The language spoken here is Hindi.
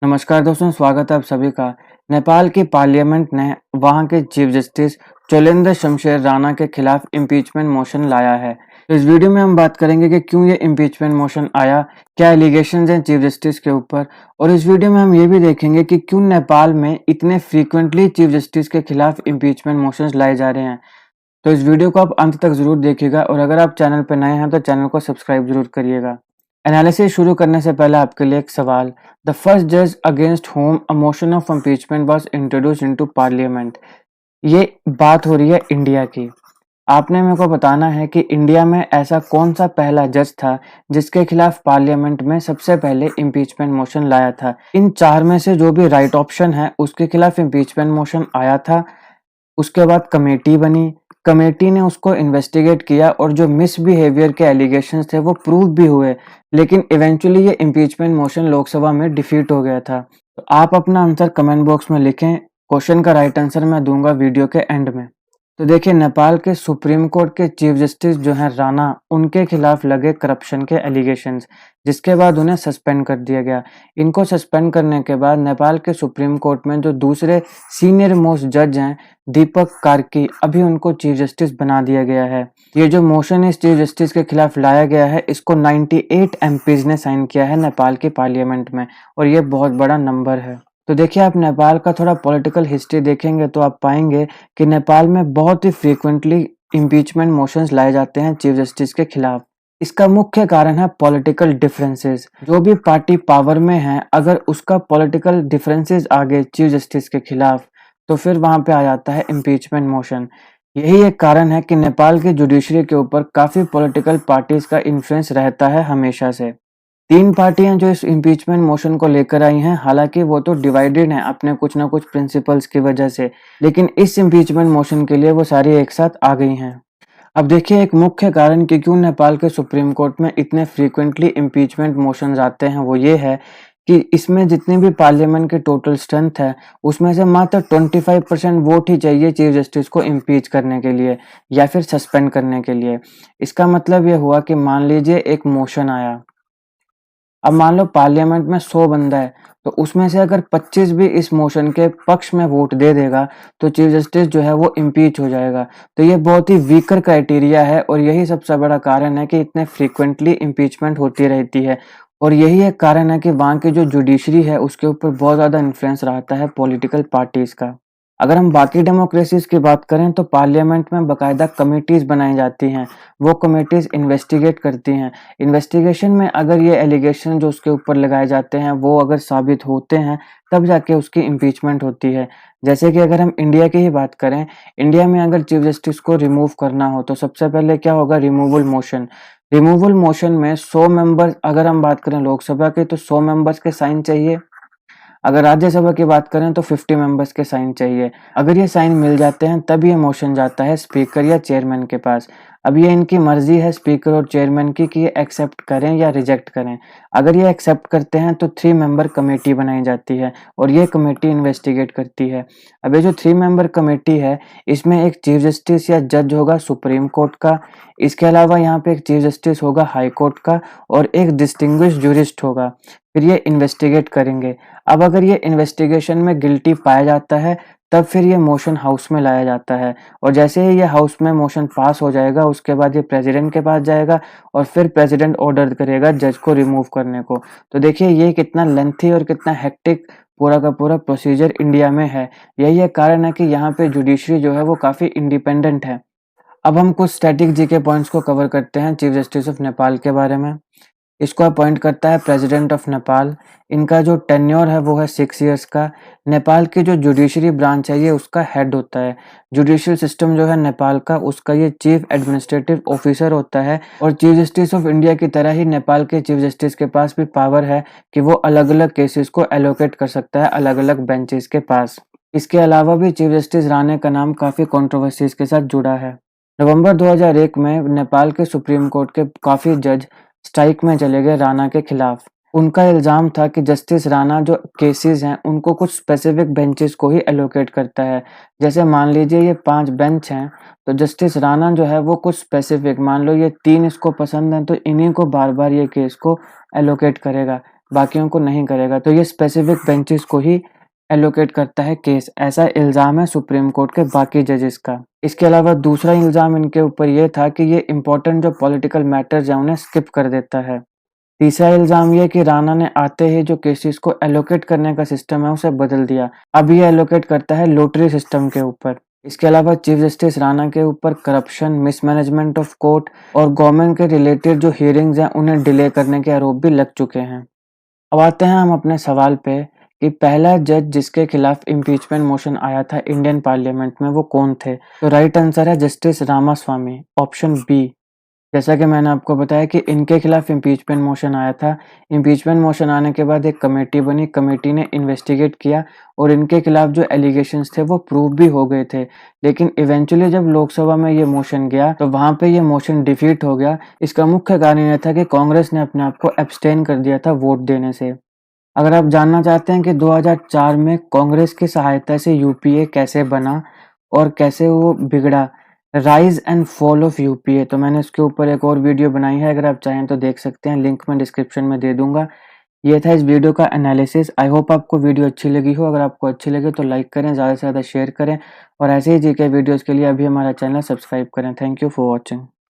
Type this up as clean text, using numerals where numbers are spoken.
नमस्कार दोस्तों, स्वागत है आप सभी का। नेपाल की पार्लियामेंट ने वहां के चीफ जस्टिस चोलेन्द्र शमशेर राणा के खिलाफ इम्पीचमेंट मोशन लाया है। तो इस वीडियो में हम बात करेंगे कि क्यों ये इम्पीचमेंट मोशन आया, क्या एलिगेशंस हैं चीफ जस्टिस के ऊपर, और इस वीडियो में हम ये भी देखेंगे कि क्यों नेपाल में इतने फ्रीक्वेंटली चीफ जस्टिस के खिलाफ इम्पीचमेंट मोशंस लाए जा रहे हैं। तो इस वीडियो को आप अंत तक जरूर देखिएगा और अगर आप चैनल पर नए हैं तो चैनल को सब्सक्राइब जरूर करिएगा। एनालिसिस शुरू करने से पहले आपके लिए एक सवाल। द फर्स्ट जज against whom a motion of impeachment was introduced into parliament. ये बात हो रही है इंडिया की। आपने मेरे को बताना है कि इंडिया में ऐसा कौन सा पहला जज था जिसके खिलाफ पार्लियामेंट में सबसे पहले इम्पीचमेंट मोशन लाया था। इन चार में से जो भी राइट ऑप्शन है उसके खिलाफ इम्पीचमेंट मोशन आया था। उसके बाद कमेटी बनी, कमेटी ने उसको इन्वेस्टिगेट किया और जो मिसबिहेवियर के एलिगेशंस थे वो प्रूव भी हुए, लेकिन इवेंचुअली ये इम्पीचमेंट मोशन लोकसभा में डिफीट हो गया था। तो आप अपना आंसर कमेंट बॉक्स में लिखें। क्वेश्चन का राइट आंसर मैं दूंगा वीडियो के एंड में। तो देखिए, नेपाल के सुप्रीम कोर्ट के चीफ जस्टिस जो हैं राणा, उनके खिलाफ लगे करप्शन के एलिगेशंस, जिसके बाद उन्हें सस्पेंड कर दिया गया। इनको सस्पेंड करने के बाद नेपाल के सुप्रीम कोर्ट में जो दूसरे सीनियर मोस्ट जज हैं दीपक कार्की, अभी उनको चीफ जस्टिस बना दिया गया है। ये जो मोशन इस चीफ जस्टिस के खिलाफ लाया गया है, इसको 98 एमपीज ने साइन किया है नेपाल की पार्लियामेंट में, और ये बहुत बड़ा नंबर है। तो देखिए, आप नेपाल का थोड़ा पॉलिटिकल हिस्ट्री देखेंगे तो आप पाएंगे कि नेपाल में बहुत ही फ्रीक्वेंटली इम्पीचमेंट मोशंस लाए जाते हैं चीफ जस्टिस के खिलाफ। इसका मुख्य कारण है पॉलिटिकल डिफरेंसेस। जो भी पार्टी पावर में है, अगर उसका पॉलिटिकल डिफरेंसेस आ गए चीफ जस्टिस के खिलाफ, तो फिर वहां पे आ जाता है इम्पीचमेंट मोशन। यही एक कारण है कि नेपाल की जुडिशरी के ऊपर काफी पॉलिटिकल पार्टीज का इन्फ्लुएंस रहता है हमेशा से। तीन पार्टियां जो इस इम्पीचमेंट मोशन को लेकर आई हैं, हालांकि वो तो डिवाइडेड हैं अपने कुछ ना कुछ प्रिंसिपल्स की वजह से, लेकिन इस इम्पीचमेंट मोशन के लिए वो सारी एक साथ आ गई हैं। अब देखिए, एक मुख्य कारण कि क्यों नेपाल के सुप्रीम कोर्ट में इतने फ्रीक्वेंटली इम्पीचमेंट मोशंस आते हैं वो ये है कि इसमें जितनी भी पार्लियामेंट की टोटल स्ट्रेंथ है, उसमें से मात्र 25% वोट ही चाहिए चीफ जस्टिस को इम्पीच करने के लिए या फिर सस्पेंड करने के लिए। इसका मतलब ये हुआ कि मान लीजिए एक मोशन आया, अब मान लो पार्लियामेंट में 100 बंदा है, तो उसमें से अगर 25 भी इस मोशन के पक्ष में वोट दे देगा तो चीफ जस्टिस जो है वो इम्पीच हो जाएगा। तो ये बहुत ही वीकर क्राइटेरिया है और यही सबसे बड़ा कारण है कि इतने फ्रीक्वेंटली इम्पीचमेंट होती रहती है। और यही एक कारण है कि वहाँ की जो जुडिशरी है उसके ऊपर बहुत ज़्यादा इन्फ्लुएंस रहता है पॉलिटिकल पार्टीज का। अगर हम बाकी डेमोक्रेसीज की बात करें तो पार्लियामेंट में बाकायदा कमिटीज बनाई जाती हैं। वो कमिटीज इन्वेस्टिगेट करती हैं। इन्वेस्टिगेशन में अगर ये एलिगेशन जो उसके ऊपर लगाए जाते हैं वो अगर साबित होते हैं, तब जाके उसकी इम्पीचमेंट होती है। जैसे कि अगर हम इंडिया की ही बात करें, इंडिया में अगर चीफ जस्टिस को रिमूव करना हो तो सबसे पहले क्या होगा, रिमूवल मोशन। रिमूवल मोशन में 100 मेंबर्स, अगर हम बात करें लोकसभा के तो 100 मेंबर्स के साइन चाहिए। अगर राज्यसभा की बात करें तो 50 मेंबर्स के साइन चाहिए। अगर ये साइन मिल जाते हैं तब ये मोशन जाता है स्पीकर या चेयरमैन के पास। अब ये इनकी मर्जी है स्पीकर और चेयरमैन की कि ये एक्सेप्ट करें या रिजेक्ट करें। अगर ये एक्सेप्ट करते हैं तो 3 मेंबर कमेटी बनाई जाती है और ये कमेटी इन्वेस्टिगेट करती है। अब ये जो 3 मेंबर कमेटी है, इसमें एक चीफ जस्टिस या जज होगा सुप्रीम कोर्ट का। इसके अलावा यहाँ पे एक चीफ जस्टिस होगा हाई कोर्ट का और एक डिस्टिंग्विश्ड जूरिस्ट होगा। फिर ये इन्वेस्टिगेट करेंगे। अब अगर ये इन्वेस्टिगेशन में गिल्टी पाया जाता है, तब फिर ये मोशन हाउस में लाया जाता है और जैसे ही ये हाउस में मोशन पास हो जाएगा, उसके बाद ये प्रेसिडेंट के पास जाएगा और फिर प्रेसिडेंट ऑर्डर करेगा जज को रिमूव करने को। तो देखिए, ये कितना लेंथी और कितना हेक्टिक पूरा का पूरा प्रोसीजर इंडिया में है। यही एक कारण है कि यहाँ पे जुडिशरी जो है वो काफी इंडिपेंडेंट है। अब हम कुछ स्टैटिक जीके पॉइंट्स को कवर करते हैं चीफ जस्टिस ऑफ नेपाल के बारे में। इसको अपॉइंट करता है प्रेसिडेंट ऑफ नेपाल। इनका जो टेन्योर है वो है 6 इयर्स का। नेपाल की जो जुडिशरी ब्रांच है ये उसका हेड होता है। जुडिशियल सिस्टम जो है नेपाल का, उसका ये चीफ एडमिनिस्ट्रेटिव ऑफिसर होता है। और चीफ जस्टिस ऑफ इंडिया की तरह ही नेपाल के चीफ जस्टिस के पास भी पावर है कि वो अलग अलग केसेस को एलोकेट कर सकता है अलग अलग बेंचेस के पास। इसके अलावा भी चीफ जस्टिस राणे का नाम काफी कंट्रोवर्सीज के साथ जुड़ा है। नवंबर 2001 में नेपाल के सुप्रीम कोर्ट के काफी जज स्ट्राइक में चले गए राणा के खिलाफ। उनका इल्जाम था कि जस्टिस राणा जो केसेस हैं उनको कुछ स्पेसिफिक बेंचेस को ही एलोकेट करता है। जैसे मान लीजिए ये 5 बेंच हैं, तो जस्टिस राणा जो है वो कुछ स्पेसिफिक, मान लो ये 3 इसको पसंद है तो इन्हीं को बार बार ये केस को एलोकेट करेगा। बाकियों को नहीं करेगा, तो ये स्पेसिफिक बेंचेस को ही एलोकेट करता है केस। ऐसा इल्ज़ाम है सुप्रीम कोर्ट के बाकी जजेस का। इसके अलावा दूसरा इल्ज़ाम इनके ऊपर ये था कि ये इम्पोर्टेंट जो पॉलिटिकल मैटर्स हैं उन्हें स्किप कर देता है। तीसरा इल्ज़ाम ये कि राणा ने आते ही जो केसेस को एलोकेट करने का सिस्टम है उसे बदल दिया। अब ये एलोकेट करता है लॉटरी सिस्टम के ऊपर। इसके अलावा चीफ जस्टिस राणा के ऊपर करप्शन, मिसमैनेजमेंट ऑफ कोर्ट और गवर्नमेंट के रिलेटेड जो हियरिंग्स हैं उन्हें डिले करने के आरोप भी लग चुके हैं। अब आते हैं हम अपने सवाल पे कि पहला जज जिसके खिलाफ इम्पीचमेंट मोशन आया था इंडियन पार्लियामेंट में वो कौन थे? तो राइट आंसर है जस्टिस रामास्वामी, ऑप्शन बी। जैसा कि मैंने आपको बताया कि इनके खिलाफ इम्पीचमेंट मोशन आया था। इम्पीचमेंट मोशन आने के बाद एक कमेटी बनी, कमेटी ने इन्वेस्टिगेट किया और इनके खिलाफ जो एलिगेशंस थे वो प्रूव भी हो गए थे। लेकिन इवेंचुअली जब लोकसभा में ये मोशन गया तो वहां पे ये मोशन डिफीट हो गया। इसका मुख्य कारण यह था कि कांग्रेस ने अपने आप को एब्सटेन कर दिया था वोट देने से। अगर आप जानना चाहते हैं कि 2004 में कांग्रेस की सहायता से यूपीए कैसे बना और कैसे वो बिगड़ा, rise and fall of UPA, तो मैंने इसके ऊपर एक और वीडियो बनाई है, अगर आप चाहें तो देख सकते हैं, लिंक मैं डिस्क्रिप्शन में दे दूंगा। ये था इस वीडियो का एनालिसिस। आई होप आपको वीडियो अच्छी लगी हो। अगर आपको अच्छी लगे तो लाइक करें, ज़्यादा से ज़्यादा शेयर करें और ऐसे ही जीके वीडियोज़ के लिए अभी हमारा चैनल सब्सक्राइब करें। Thank you for watching.